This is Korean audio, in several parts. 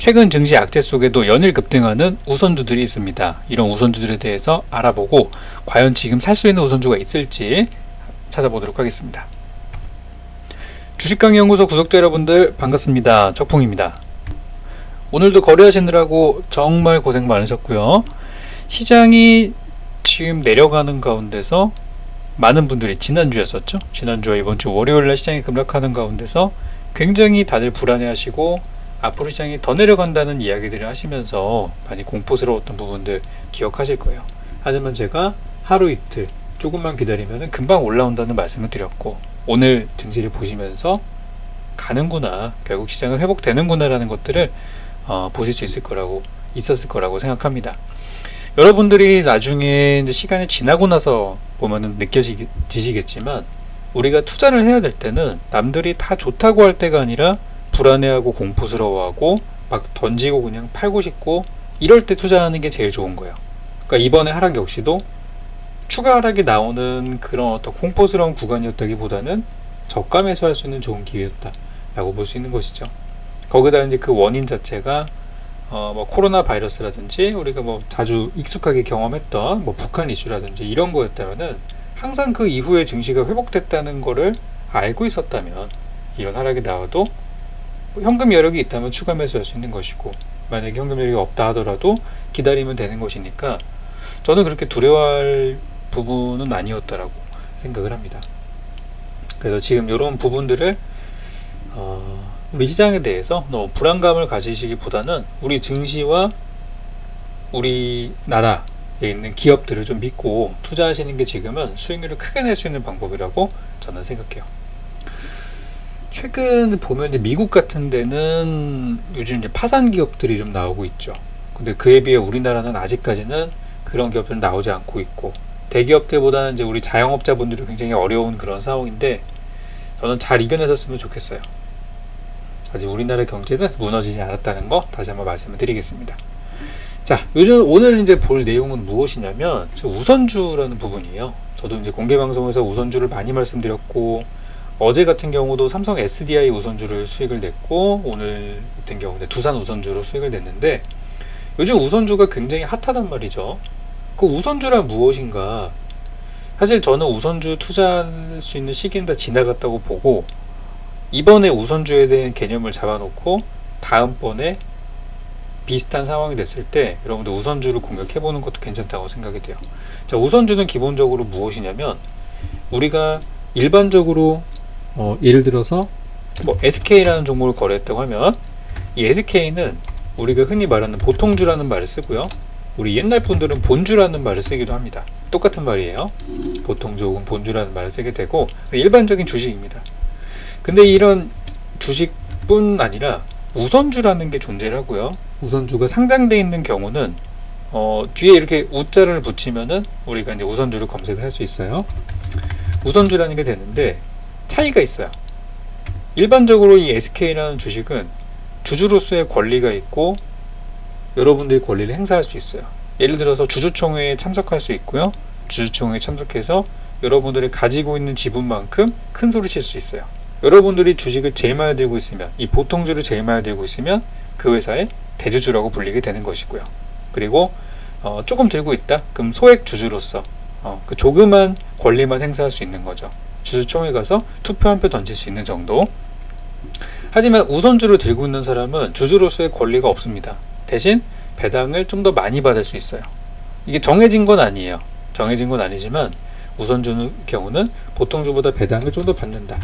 최근 증시 악재 속에도 연일 급등하는 우선주들이 있습니다. 이런 우선주들에 대해서 알아보고 과연 지금 살 수 있는 우선주가 있을지 찾아보도록 하겠습니다. 주식강의연구소 구독자 여러분들 반갑습니다. 척풍입니다. 오늘도 거래하시느라고 정말 고생 많으셨고요. 시장이 지금 내려가는 가운데서 많은 분들이 지난주였었죠. 지난주와 이번주 월요일날 시장이 급락하는 가운데서 굉장히 다들 불안해하시고 앞으로 시장이 더 내려간다는 이야기들을 하시면서 많이 공포스러웠던 부분들 기억하실 거예요. 하지만 제가 하루 이틀 조금만 기다리면 금방 올라온다는 말씀을 드렸고, 오늘 증시를 보시면서 가는구나, 결국 시장은 회복되는구나 라는 것들을 보실 수 있었을 거라고 생각합니다. 여러분들이 나중에 이제 시간이 지나고 나서 보면은 느껴지시겠지만, 우리가 투자를 해야 될 때는 남들이 다 좋다고 할 때가 아니라 불안해하고 공포스러워하고 막 던지고 그냥 팔고 싶고 이럴 때 투자하는 게 제일 좋은 거예요. 그러니까 이번에 하락 역시도 추가 하락이 나오는 그런 어떤 공포스러운 구간이었다기보다는 저가 매수할 수 있는 좋은 기회였다 라고 볼 수 있는 것이죠. 거기다 이제 그 원인 자체가 뭐 코로나 바이러스라든지 우리가 뭐 자주 익숙하게 경험했던 뭐 북한 이슈라든지 이런 거였다면은, 항상 그 이후에 증시가 회복됐다는 거를 알고 있었다면 이런 하락이 나와도 현금 여력이 있다면 추가 매수할 수 있는 것이고, 만약에 현금 여력이 없다 하더라도 기다리면 되는 것이니까 저는 그렇게 두려워할 부분은 아니었다라고 생각을 합니다. 그래서 지금 이런 부분들을 우리 시장에 대해서 너무 불안감을 가지시기보다는 우리 증시와 우리나라에 있는 기업들을 좀 믿고 투자하시는 게 지금은 수익률을 크게 낼 수 있는 방법이라고 저는 생각해요. 최근 보면 이제 미국 같은 데는 요즘 이제 파산 기업들이 좀 나오고 있죠. 근데 그에 비해 우리나라는 아직까지는 그런 기업들은 나오지 않고 있고, 대기업들보다는 이제 우리 자영업자분들이 굉장히 어려운 그런 상황인데, 저는 잘 이겨냈었으면 좋겠어요. 아직 우리나라 경제는 무너지지 않았다는 거 다시 한번 말씀을 드리겠습니다. 자, 오늘 이제 볼 내용은 무엇이냐면 우선주라는 부분이에요. 저도 이제 공개 방송에서 우선주를 많이 말씀드렸고, 어제 같은 경우도 삼성 SDI 우선주를 수익을 냈고, 오늘 같은 경우 두산 우선주로 수익을 냈는데, 요즘 우선주가 굉장히 핫하단 말이죠. 그 우선주란 무엇인가? 사실 저는 우선주 투자할 수 있는 시기는 다 지나갔다고 보고, 이번에 우선주에 대한 개념을 잡아놓고 다음번에 비슷한 상황이 됐을 때 여러분들 우선주를 공략해보는 것도 괜찮다고 생각이 돼요. 자, 우선주는 기본적으로 무엇이냐면, 우리가 일반적으로 예를 들어서 뭐 SK라는 종목을 거래했다고 하면, 이 SK는 우리가 흔히 말하는 보통주라는 말을 쓰고요, 우리 옛날 분들은 본주라는 말을 쓰기도 합니다. 똑같은 말이에요. 보통주 혹은 본주라는 말을 쓰게 되고, 일반적인 주식입니다. 근데 이런 주식뿐 아니라 우선주라는 게 존재를 하고요, 우선주가 상장되어 있는 경우는 뒤에 이렇게 우자를 붙이면은 우리가 이제 우선주를 검색을 할 수 있어요. 우선주라는 게 되는데 차이가 있어요. 일반적으로 이 SK라는 주식은 주주로서의 권리가 있고 여러분들이 권리를 행사할 수 있어요. 예를 들어서 주주총회에 참석할 수 있고요, 주주총회에 참석해서 여러분들이 가지고 있는 지분만큼 큰 소리 칠 수 있어요. 여러분들이 주식을 제일 많이 들고 있으면, 이 보통주를 제일 많이 들고 있으면 그 회사의 대주주라고 불리게 되는 것이고요. 그리고 조금 들고 있다? 그럼 소액 주주로서 그 조그만 권리만 행사할 수 있는 거죠. 주주총회 가서 투표 한 표 던질 수 있는 정도. 하지만 우선주를 들고 있는 사람은 주주로서의 권리가 없습니다. 대신 배당을 좀 더 많이 받을 수 있어요. 이게 정해진 건 아니에요. 정해진 건 아니지만 우선주의 경우는 보통주보다 배당을 좀 더 받는다.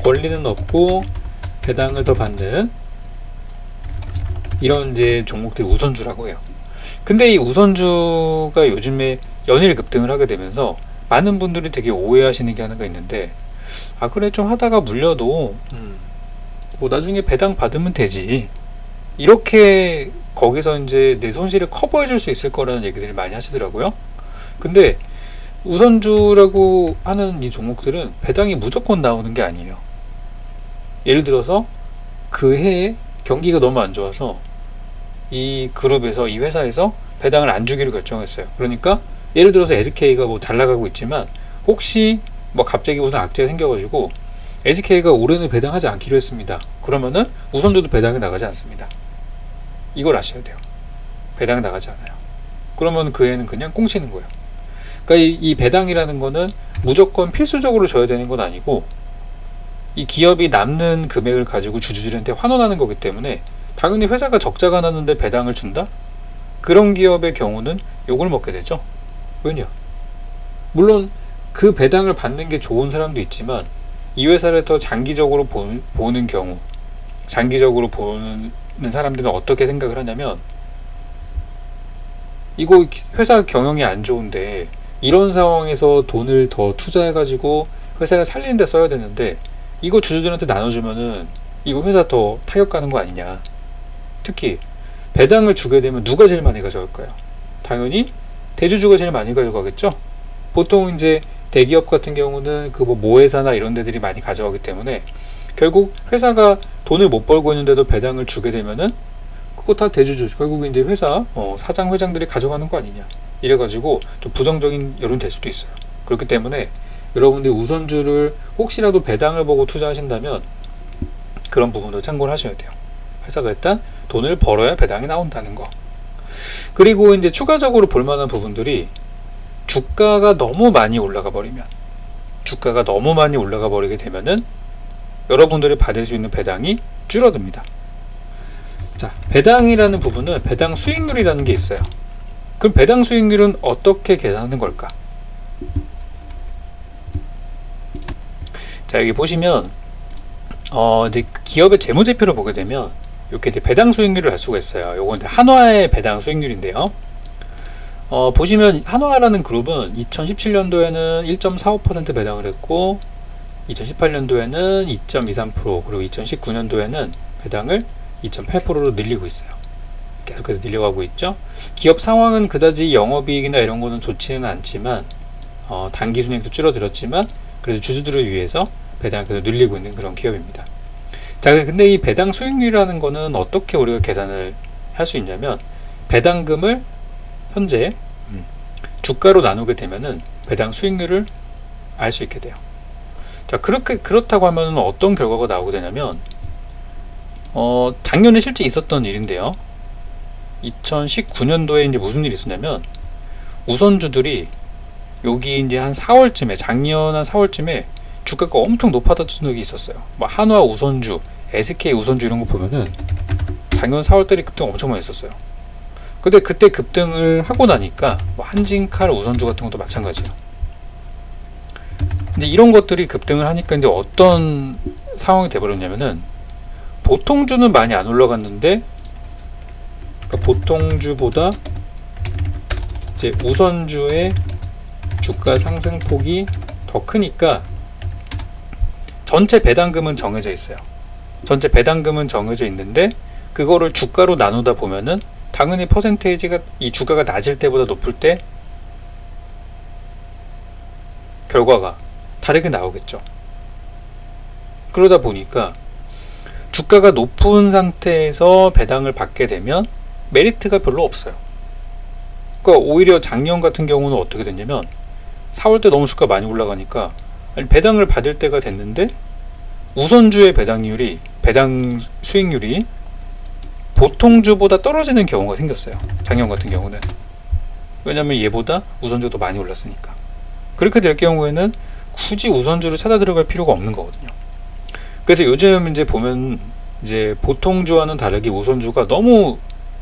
권리는 없고 배당을 더 받는 이런 이제 종목들이 우선주라고 해요. 근데 이 우선주가 요즘에 연일 급등을 하게 되면서 많은 분들이 되게 오해하시는 게 하나가 있는데, 그래 좀 하다가 물려도 뭐 나중에 배당 받으면 되지, 이렇게 거기서 이제 내 손실을 커버해 줄 수 있을 거라는 얘기들을 많이 하시더라고요. 근데 우선주라고 하는 이 종목들은 배당이 무조건 나오는 게 아니에요. 예를 들어서 그 해에 경기가 너무 안 좋아서 이 그룹에서, 이 회사에서 배당을 안 주기로 결정했어요. 그러니까 예를 들어서 SK가 뭐 잘 나가고 있지만 혹시 뭐 갑자기 무슨 악재가 생겨가지고 SK가 올해는 배당하지 않기로 했습니다. 그러면은 우선주도 배당이 나가지 않습니다. 이걸 아셔야 돼요. 배당 나가지 않아요. 그러면 그 애는 그냥 꽁치는 거예요. 그러니까 이 배당이라는 거는 무조건 필수적으로 줘야 되는 건 아니고, 이 기업이 남는 금액을 가지고 주주들한테 환원하는 거기 때문에 당연히 회사가 적자가 나는데 배당을 준다? 그런 기업의 경우는 욕을 먹게 되죠. 왜냐? 물론 그 배당을 받는 게 좋은 사람도 있지만, 이 회사를 더 장기적으로 보는 경우, 장기적으로 보는 사람들은 어떻게 생각을 하냐면, 이거 회사 경영이 안 좋은데 이런 상황에서 돈을 더 투자해가지고 회사를 살리는 데 써야 되는데, 이거 주주들한테 나눠주면은 이거 회사 더 타격 가는 거 아니냐. 특히 배당을 주게 되면 누가 제일 많이 가져갈까요? 당연히 대주주가 제일 많이 가져가겠죠. 보통 이제 대기업 같은 경우는 그 뭐 모회사나 이런 데들이 많이 가져가기 때문에, 결국 회사가 돈을 못 벌고 있는데도 배당을 주게 되면은 그거 다 대주주, 결국 이제 회사 사장 회장들이 가져가는 거 아니냐, 이래가지고 좀 부정적인 여론이 될 수도 있어요. 그렇기 때문에 여러분들이 우선주를 혹시라도 배당을 보고 투자하신다면 그런 부분도 참고를 하셔야 돼요. 회사가 일단 돈을 벌어야 배당이 나온다는 거. 그리고 이제 추가적으로 볼만한 부분들이, 주가가 너무 많이 올라가 버리면, 주가가 너무 많이 올라가 버리게 되면은 여러분들이 받을 수 있는 배당이 줄어듭니다. 자, 배당이라는 부분은 배당 수익률이라는 게 있어요. 그럼 배당 수익률은 어떻게 계산하는 걸까? 자, 여기 보시면 이제 기업의 재무제표를 보게 되면 이렇게 이제 배당 수익률을 알 수가 있어요. 요건 이제 한화의 배당 수익률인데요. 보시면 한화라는 그룹은 2017년도에는 1.45% 배당을 했고, 2018년도에는 2.23%, 그리고 2019년도에는 배당을 2.8%로 늘리고 있어요. 계속해서 늘려가고 있죠. 기업 상황은 그다지 영업이익이나 이런 거는 좋지는 않지만, 단기 순이익도 줄어들었지만 그래도 주주들을 위해서 배당을 계속 늘리고 있는 그런 기업입니다. 자, 근데 이 배당 수익률이라는 거는 어떻게 우리가 계산을 할 수 있냐면, 배당금을 현재 주가로 나누게 되면은 배당 수익률을 알 수 있게 돼요. 자, 그렇다고 하면 어떤 결과가 나오게 되냐면, 작년에 실제 있었던 일인데요. 2019년도에 이제 무슨 일이 있었냐면, 우선주들이 여기 이제 한 4월쯤에, 작년 한 4월쯤에 주가가 엄청 높아졌던 적이 있었어요. 뭐 한화 우선주, SK 우선주 이런 거 보면은 작년 4월달에 급등 엄청 많이 했었어요. 근데 그때 급등을 하고 나니까 뭐 한진칼 우선주 같은 것도 마찬가지예요. 이제 이런 것들이 급등을 하니까 이제 어떤 상황이 돼버렸냐면은, 보통주는 많이 안 올라갔는데, 그러니까 보통주보다 이제 우선주의 주가 상승폭이 더 크니까 전체 배당금은 정해져 있어요. 전체 배당금은 정해져 있는데, 그거를 주가로 나누다 보면은 당연히 퍼센테이지가 이 주가가 낮을 때보다 높을 때 결과가 다르게 나오겠죠. 그러다 보니까 주가가 높은 상태에서 배당을 받게 되면 메리트가 별로 없어요. 그러니까 오히려 작년 같은 경우는 어떻게 됐냐면, 4월 때 너무 주가 많이 올라가니까 배당을 받을 때가 됐는데 우선주의 배당 수익률이 보통주보다 떨어지는 경우가 생겼어요. 작년 같은 경우는. 왜냐면 얘보다 우선주가 더 많이 올랐으니까. 그렇게 될 경우에는 굳이 우선주를 찾아 들어갈 필요가 없는 거거든요. 그래서 요즘 이제 보면 이제 보통주와는 다르게 우선주가 너무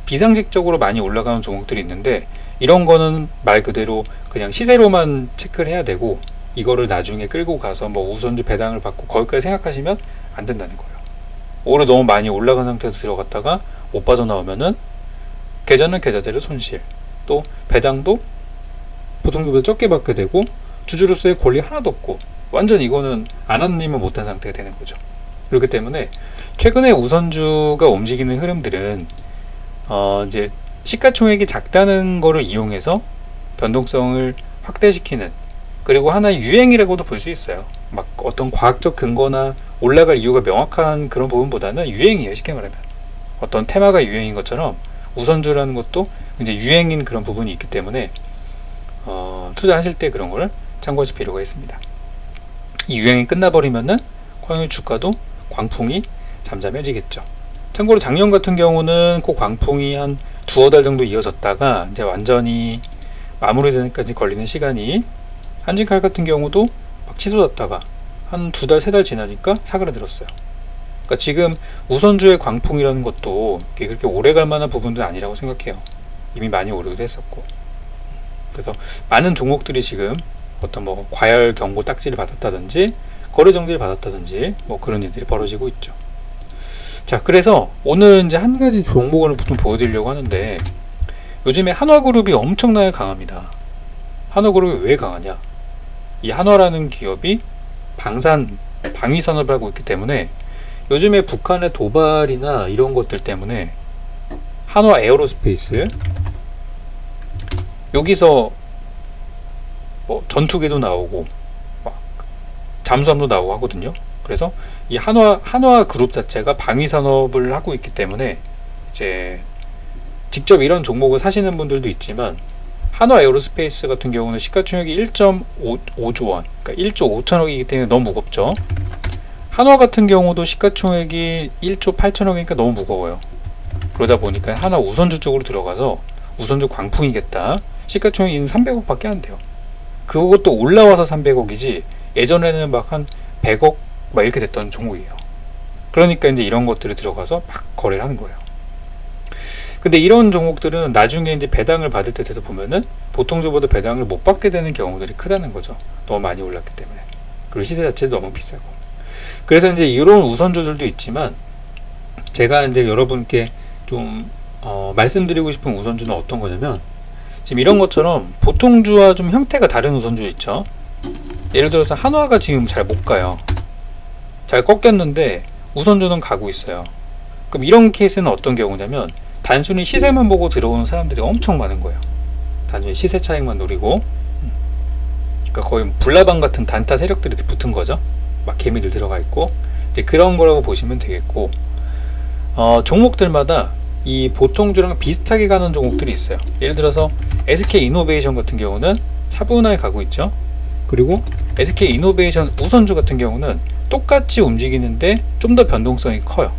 비상식적으로 많이 올라가는 종목들이 있는데, 이런 거는 말 그대로 그냥 시세로만 체크를 해야 되고, 이거를 나중에 끌고 가서 뭐 우선주 배당을 받고 거기까지 생각하시면 안 된다는 거예요. 오히려 너무 많이 올라간 상태에서 들어갔다가 못 빠져나오면은 계좌는 계좌대로 손실, 또 배당도 보통주보다 적게 받게 되고 주주로서의 권리 하나도 없고, 완전 이거는 안 하는 일만 못한 상태가 되는 거죠. 그렇기 때문에 최근에 우선주가 움직이는 흐름들은 이제 시가총액이 작다는 거를 이용해서 변동성을 확대시키는, 그리고 하나의 유행이라고도 볼 수 있어요. 막 어떤 과학적 근거나 올라갈 이유가 명확한 그런 부분보다는 유행이에요. 쉽게 말하면 어떤 테마가 유행인 것처럼 우선주라는 것도 이제 유행인 그런 부분이 있기 때문에 투자하실 때 그런 거를 참고하실 필요가 있습니다. 이 유행이 끝나버리면은 과연 주가도 광풍이 잠잠해지겠죠. 참고로 작년 같은 경우는 그 광풍이 한 두어 달 정도 이어졌다가 이제 완전히 마무리되는 데까지 걸리는 시간이, 한진칼 같은 경우도 막 치솟았다가 한 두 달, 세 달 지나니까 사그라들었어요. 그러니까 지금 우선주의 광풍이라는 것도 그렇게 오래 갈 만한 부분도 아니라고 생각해요. 이미 많이 오르기도 했었고. 그래서 많은 종목들이 지금 어떤 뭐 과열 경고 딱지를 받았다든지 거래 정지를 받았다든지 뭐 그런 일들이 벌어지고 있죠. 자, 그래서 오늘 이제 한 가지 종목을 좀 보여드리려고 하는데, 요즘에 한화그룹이 엄청나게 강합니다. 한화그룹이 왜 강하냐? 이 한화라는 기업이 방위 산업을 하고 있기 때문에 요즘에 북한의 도발이나 이런 것들 때문에 한화 에어로스페이스, 여기서 뭐 전투기도 나오고 막 잠수함도 나오고 하거든요. 그래서 이 한화 그룹 자체가 방위 산업을 하고 있기 때문에 이제 직접 이런 종목을 사시는 분들도 있지만, 한화 에어로스페이스 같은 경우는 시가총액이 1.5조 원, 그러니까 1조 5천억이기 때문에 너무 무겁죠. 한화 같은 경우도 시가총액이 1조 8천억이니까 너무 무거워요. 그러다 보니까 한화 우선주 쪽으로 들어가서 우선주 광풍이겠다. 시가총액이 300억 밖에 안 돼요. 그것도 올라와서 300억이지 예전에는 막 한 100억 막 이렇게 됐던 종목이에요. 그러니까 이제 이런 것들을 들어가서 막 거래를 하는 거예요. 근데 이런 종목들은 나중에 이제 배당을 받을 때 돼서 보면은 보통주보다 배당을 못 받게 되는 경우들이 크다는 거죠. 너무 많이 올랐기 때문에. 그리고 시세 자체도 너무 비싸고. 그래서 이제 이런 우선주들도 있지만, 제가 이제 여러분께 좀 말씀드리고 싶은 우선주는 어떤 거냐면, 지금 이런 것처럼 보통주와 좀 형태가 다른 우선주 있죠. 예를 들어서 한화가 지금 잘 못 가요. 잘 꺾였는데 우선주는 가고 있어요. 그럼 이런 케이스는 어떤 경우냐면, 단순히 시세만 보고 들어오는 사람들이 엄청 많은 거예요. 단순히 시세 차익만 노리고. 그러니까 거의 불나방 같은 단타 세력들이 붙은 거죠. 막 개미들 들어가 있고, 이제 그런 거라고 보시면 되겠고, 종목들마다 이 보통주랑 비슷하게 가는 종목들이 있어요. 예를 들어서 SK이노베이션 같은 경우는 차분하게 가고 있죠. 그리고 SK이노베이션 우선주 같은 경우는 똑같이 움직이는데 좀 더 변동성이 커요.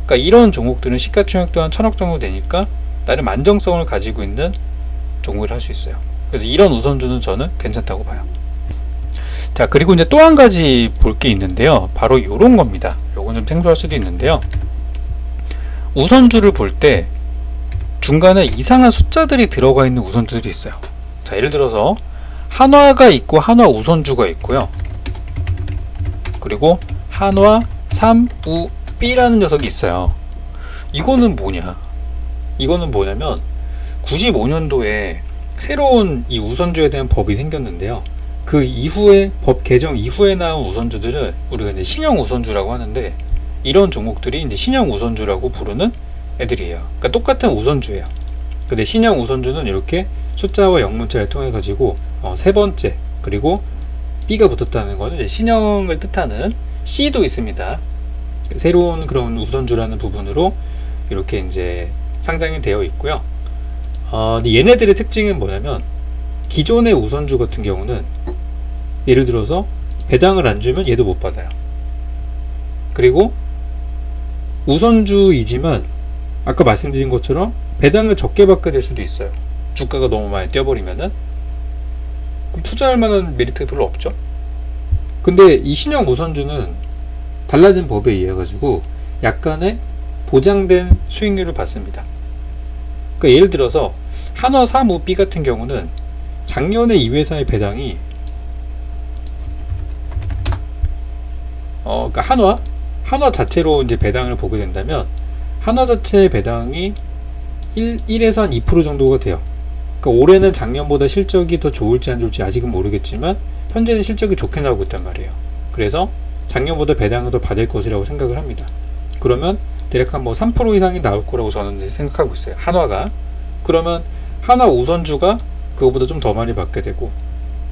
그러니까 이런 종목들은 시가총액 또한 1000억 정도 되니까 나름 안정성을 가지고 있는 종목을 할 수 있어요. 그래서 이런 우선주는 저는 괜찮다고 봐요. 자, 그리고 이제 또 한 가지 볼 게 있는데요. 바로 요런 겁니다. 요건 좀 생소할 수도 있는데요. 우선주를 볼 때 중간에 이상한 숫자들이 들어가 있는 우선주들이 있어요. 자, 예를 들어서 한화가 있고 한화 우선주가 있고요. 그리고 한화 3우B라는 녀석이 있어요. 이거는 뭐냐? 이거는 뭐냐면 95년도에 새로운 이 우선주에 대한 법이 생겼는데요. 그 이후에 법 개정 이후에 나온 우선주들을 우리가 이제 신형 우선주라고 하는데, 이런 종목들이 이제 신형 우선주라고 부르는 애들이에요. 그러니까 똑같은 우선주예요. 근데 신형 우선주는 이렇게 숫자와 영문자를 통해 가지고 세 번째, 그리고 B가 붙었다는 것은 이제 신형을 뜻하는 C도 있습니다. 새로운 그런 우선주라는 부분으로 이렇게 이제 상장이 되어 있고요. 얘네들의 특징은 뭐냐면, 기존의 우선주 같은 경우는 예를 들어서 배당을 안 주면 얘도 못 받아요. 그리고 우선주이지만 아까 말씀드린 것처럼 배당을 적게 받게 될 수도 있어요. 주가가 너무 많이 뛰어버리면은. 그럼 투자할 만한 메리트가 별로 없죠. 근데 이 신형 우선주는 달라진 법에 의해 가지고 약간의 보장된 수익률을 받습니다. 그러니까 예를 들어서 한화 3우B 같은 경우는 작년에 이 회사의 배당이 그러니까 한화 자체로 이제 배당을 보게 된다면 한화 자체의 배당이 1에서 한 2% 정도가 돼요. 그러니까 올해는 작년보다 실적이 더 좋을지 안 좋을지 아직은 모르겠지만 현재는 실적이 좋게 나오고 있단 말이에요. 그래서 작년보다 배당을 더 받을 것이라고 생각을 합니다. 그러면 대략 한 뭐 3% 이상이 나올 거라고 저는 생각하고 있어요. 한화가. 그러면 한화 우선주가 그거보다 좀 더 많이 받게 되고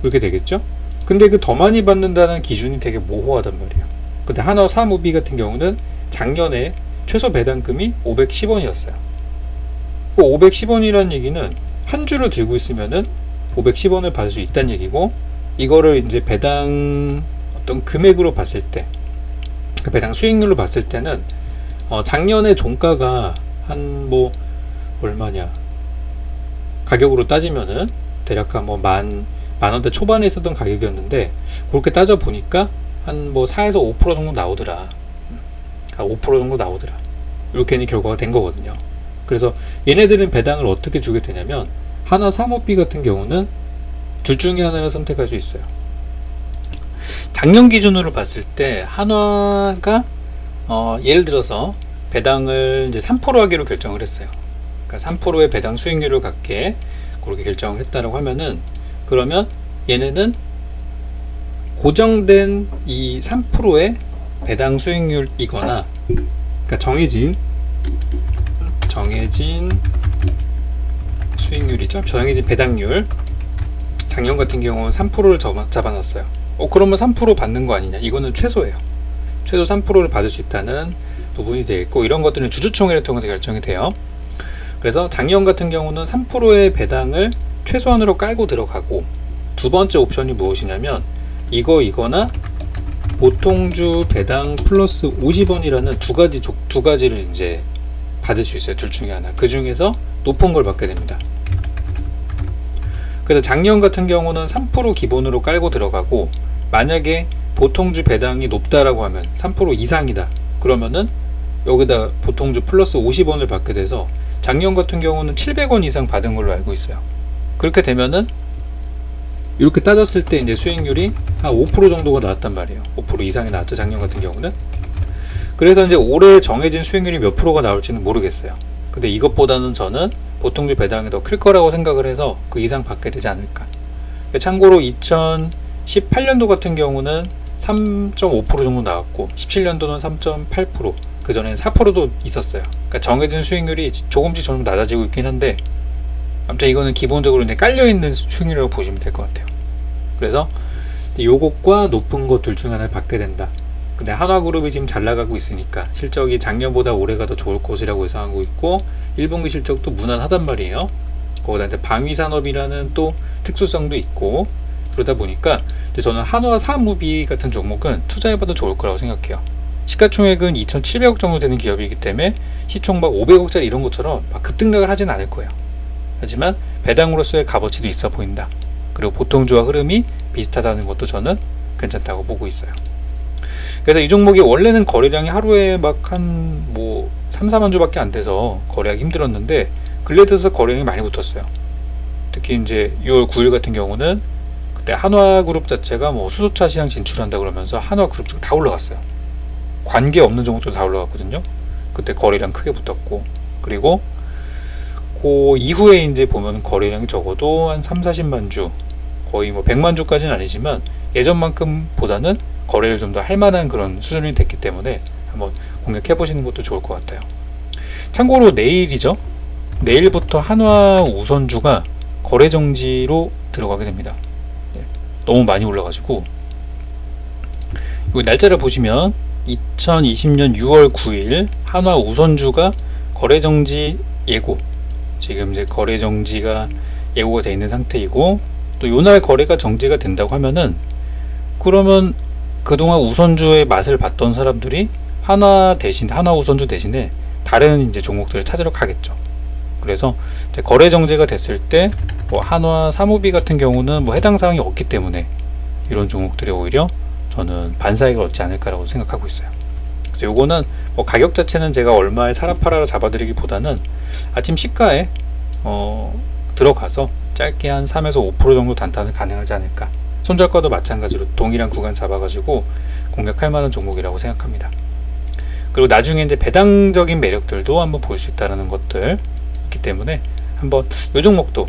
그렇게 되겠죠? 근데 그 더 많이 받는다는 기준이 되게 모호하단 말이에요. 근데 한화 3우B 같은 경우는 작년에 최소 배당금이 510원이었어요. 그 510원이라는 얘기는 한 주를 들고 있으면은 510원을 받을 수 있다는 얘기고, 이거를 이제 배당 어떤 금액으로 봤을 때, 그 배당 수익률로 봤을 때는 작년에 종가가 한 뭐 얼마냐, 가격으로 따지면은 대략 한 뭐 만원대 초반에 있었던 가격이었는데, 그렇게 따져 보니까 한 뭐 4에서 5% 정도 나오더라. 5% 정도 나오더라. 이렇게 결과가 된 거거든요. 그래서 얘네들은 배당을 어떻게 주게 되냐면, 한화 사모비 같은 경우는 둘 중에 하나를 선택할 수 있어요. 작년 기준으로 봤을 때 한화가 예를 들어서 배당을 이제 3% 하기로 결정을 했어요. 그러니까 3%의 배당 수익률을 갖게 그렇게 결정을 했다라고 하면은, 그러면 얘네는 고정된 이 3%의 배당 수익률이거나, 그러니까 정해진 수익률이죠. 정해진 배당률. 작년 같은 경우는 3%를 잡아놨어요. 그러면 3% 받는 거 아니냐? 이거는 최소예요. 최소 3%를 받을 수 있다는 부분이 되어 있고, 이런 것들은 주주총회를 통해서 결정이 돼요. 그래서 작년 같은 경우는 3%의 배당을 최소한으로 깔고 들어가고, 두 번째 옵션이 무엇이냐면 이거나 보통주 배당 플러스 50원이라는 두 가지를 이제 받을 수 있어요. 둘 중에 하나. 그 중에서 높은 걸 받게 됩니다. 그래서 작년 같은 경우는 3% 기본으로 깔고 들어가고, 만약에 보통주 배당이 높다라고 하면 3% 이상이다 그러면은 여기다 보통주 플러스 50원을 받게 돼서, 작년 같은 경우는 700원 이상 받은 걸로 알고 있어요. 그렇게 되면은 이렇게 따졌을 때 이제 수익률이 한 5% 정도가 나왔단 말이에요. 5% 이상이 나왔죠, 작년 같은 경우는. 그래서 이제 올해 정해진 수익률이 몇 프로가 나올지는 모르겠어요. 근데 이것보다는 저는 보통주 배당이 더 클 거라고 생각을 해서 그 이상 받게 되지 않을까. 참고로 2018년도 같은 경우는 3.5% 정도 나왔고, 17년도는 3.8%, 그 전에는 4%도 있었어요. 그러니까 정해진 수익률이 조금씩 낮아지고 있긴 한데, 아무튼 이거는 기본적으로 이제 깔려있는 수익률이라고 보시면 될 것 같아요. 그래서 요것과 높은 것 둘 중에 하나를 받게 된다. 근데 한화그룹이 지금 잘 나가고 있으니까 실적이 작년보다 올해가 더 좋을 것이라고 예상하고 있고, 1분기 실적도 무난하단 말이에요. 거기다 이제 방위산업이라는 또 특수성도 있고, 그러다 보니까 이제 저는 한화 사무비 같은 종목은 투자해봐도 좋을 거라고 생각해요. 시가총액은 2,700억 정도 되는 기업이기 때문에 시총 막 500억짜리 이런 것처럼 막 급등락을 하진 않을 거예요. 하지만 배당으로서의 값어치도 있어 보인다. 그리고 보통주와 흐름이 비슷하다는 것도 저는 괜찮다고 보고 있어요. 그래서 이 종목이 원래는 거래량이 하루에 막 한 뭐 3, 4만 주밖에 안 돼서 거래하기 힘들었는데, 근래 들어서 거래량이 많이 붙었어요. 특히 이제 6월 9일 같은 경우는 그때 한화그룹 자체가 뭐 수소차 시장 진출한다 그러면서 한화그룹 쪽 다 올라갔어요. 관계 없는 종목도 다 올라갔거든요. 그때 거래량 크게 붙었고, 그리고 그 이후에 이제 보면 거래량이 적어도 한 3, 40만 주, 거의 뭐 100만 주까지는 아니지만 예전만큼 보다는 거래를 좀 더 할만한 그런 수준이 됐기 때문에 한번 공략해 보시는 것도 좋을 것 같아요. 참고로 내일이죠. 내일부터 한화 우선주가 거래 정지로 들어가게 됩니다. 너무 많이 올라가지고, 이 날짜를 보시면 2020년 6월 9일 한화 우선주가 거래 정지 예고, 지금 이제 거래 정지가 예고가 되어 있는 상태이고, 또 요날 거래가 정지가 된다고 하면은, 그러면 그동안 우선주의 맛을 봤던 사람들이 한화 우선주 대신에 다른 이제 종목들을 찾으러 가겠죠. 그래서 이제 거래 정지가 됐을 때 뭐 한화 사무비 같은 경우는 뭐 해당 사항이 없기 때문에 이런 종목들이 오히려 저는 반사익을 얻지 않을까라고 생각하고 있어요. 그래서 요거는 뭐 가격 자체는 제가 얼마에 사라 팔아라 잡아드리기보다는 아침 시가에 들어가서 짧게 한 3에서 5% 정도 단타는 가능하지 않을까. 손절가도 마찬가지로 동일한 구간 잡아가지고 공략할 만한 종목이라고 생각합니다. 그리고 나중에 이제 배당적인 매력들도 한번 볼 수 있다는 것들 있기 때문에 한번 이 종목도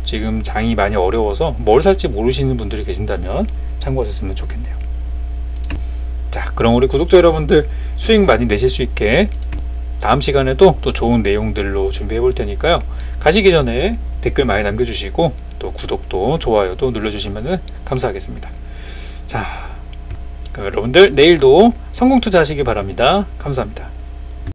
지금 장이 많이 어려워서 뭘 살지 모르시는 분들이 계신다면 참고하셨으면 좋겠네요. 자, 그럼 우리 구독자 여러분들 수익 많이 내실 수 있게 다음 시간에도 또 좋은 내용들로 준비해 볼 테니까요. 가시기 전에 댓글 많이 남겨주시고 또 구독도 좋아요도 눌러주시면 감사하겠습니다. 자, 그럼 여러분들 내일도 성공 투자하시기 바랍니다. 감사합니다.